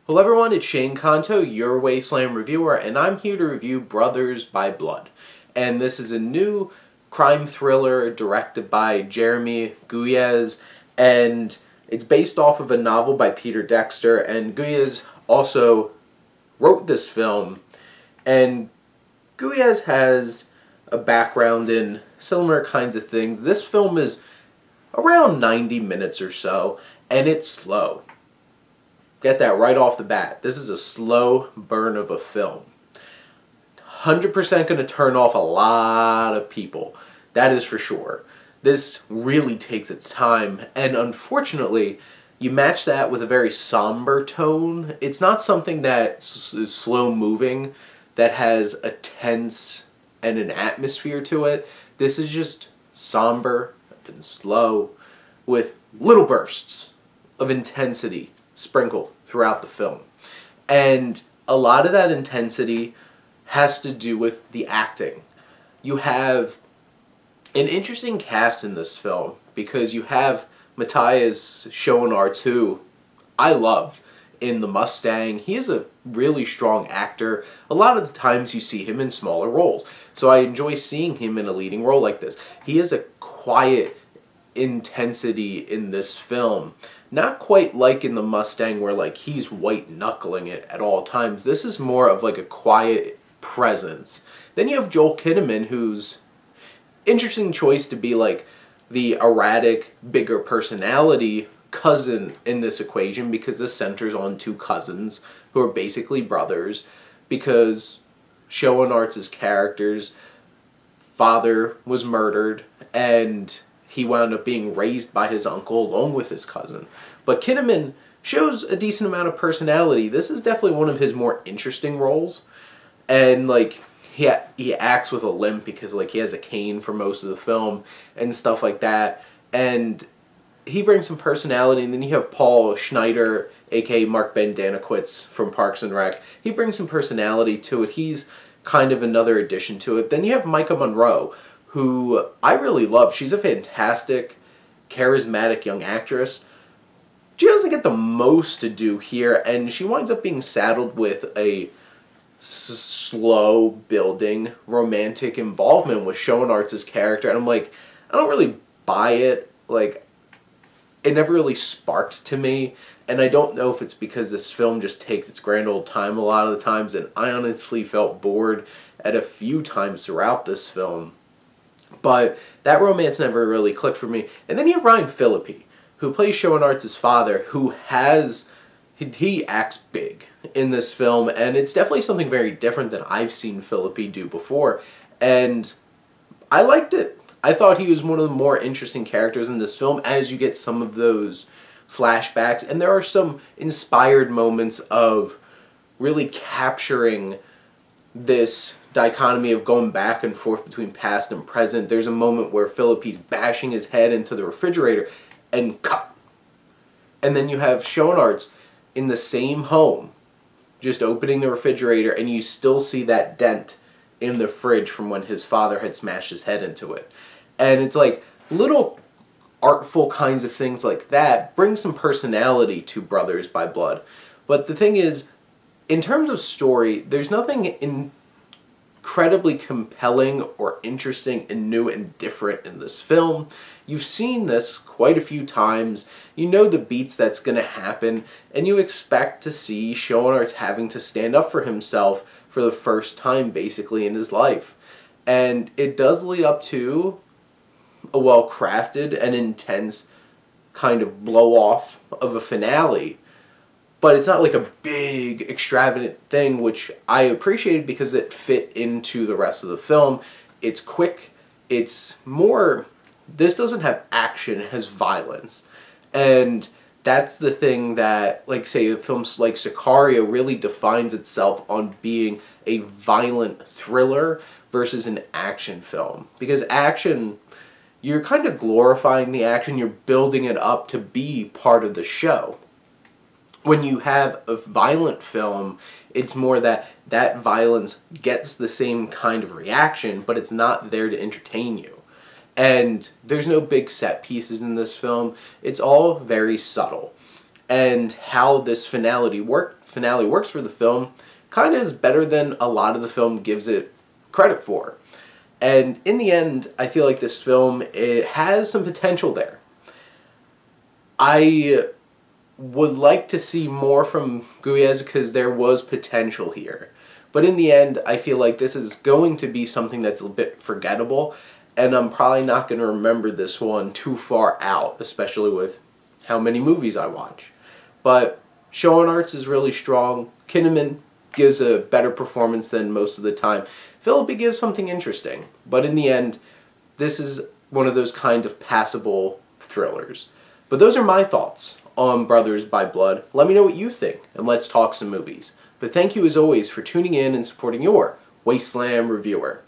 Hello everyone, it's Shane Kanto, your Wasteland reviewer, and I'm here to review Brothers by Blood. And this is a new crime thriller directed by Jeremie, Guez, and it's based off of a novel by Peter Dexter, and Guez also wrote this film. And Guez has a background in similar kinds of things. This film is around 90 minutes or so, and it's slow. Get that right off the bat. This is a slow burn of a film. 100% going to turn off a lot of people. That is for sure. This really takes its time, and unfortunately, you match that with a very somber tone. It's not something that is slow moving, that has a tense and an atmosphere to it. This is just somber and slow with little bursts of intensity sprinkled throughout the film. And a lot of that intensity has to do with the acting. You have an interesting cast in this film because you have Matthias Schoenaerts, who I loved in The Mustang. He is a really strong actor. A lot of the times you see him in smaller roles, so I enjoy seeing him in a leading role like this. He has a quiet intensity in this film. Not quite like in The Mustang where like he's white-knuckling it at all times. This is more of like a quiet presence. Then you have Joel Kinnaman, who's interesting choice to be like the erratic, bigger personality cousin in this equation, because this centers on two cousins who are basically brothers, because Schoenaerts' character's father was murdered and he wound up being raised by his uncle along with his cousin. But Kinnaman shows a decent amount of personality. This is definitely one of his more interesting roles. And like he acts with a limp because like he has a cane for most of the film and stuff like that. And he brings some personality. And then you have Paul Schneider, aka Mark Bandanowitz from Parks and Rec. He brings some personality to it. He's kind of another addition to it. Then you have Micah Monroe, who I really love. She's a fantastic, charismatic young actress. She doesn't get the most to do here, and she winds up being saddled with a slow building romantic involvement with Schoenaerts' character, and I'm like, I don't really buy it. Like, it never really sparked to me, and I don't know if it's because this film just takes its grand old time a lot of the times, and I honestly felt bored at a few times throughout this film. But that romance never really clicked for me. And then you have Ryan Phillippe, who plays Schoenaerts' father, who he acts big in this film, and it's definitely something very different than I've seen Phillippe do before, and I liked it. I thought he was one of the more interesting characters in this film as you get some of those flashbacks, and there are some inspired moments of really capturing this dichotomy of going back and forth between past and present. There's a moment where Phillippe's bashing his head into the refrigerator and cut. And then you have Schoenaerts in the same home just opening the refrigerator, and you still see that dent in the fridge from when his father had smashed his head into it. And it's like little artful kinds of things like that bring some personality to Brothers by Blood. But the thing is, in terms of story, there's nothing incredibly compelling or interesting and new and different in this film. You've seen this quite a few times. You know the beats that's going to happen, and you expect to see Schoenaerts having to stand up for himself for the first time basically in his life. And it does lead up to a well-crafted and intense kind of blow-off of a finale. But it's not like a big, extravagant thing, which I appreciated because it fit into the rest of the film. It's quick. It's more... This doesn't have action, it has violence. And that's the thing that, like, say, a film like Sicario really defines itself on being a violent thriller versus an action film. Because action, you're kind of glorifying the action, you're building it up to be part of the show. When you have a violent film, it's more that that violence gets the same kind of reaction, but it's not there to entertain you. And there's no big set pieces in this film. It's all very subtle. and how this finale works for the film kind of is better than a lot of the film gives it credit for. And in the end, I feel like this film, it has some potential there. I would like to see more from Guez because there was potential here. But in the end, I feel like this is going to be something that's a bit forgettable, and I'm probably not going to remember this one too far out, especially with how many movies I watch. But Show and Arts is really strong. Kinnaman gives a better performance than most of the time. Philippi gives something interesting. But in the end, this is one of those kind of passable thrillers. But those are my thoughts on Brothers by Blood. Let me know what you think, and let's talk some movies. But thank you as always for tuning in and supporting your Wasteland reviewer.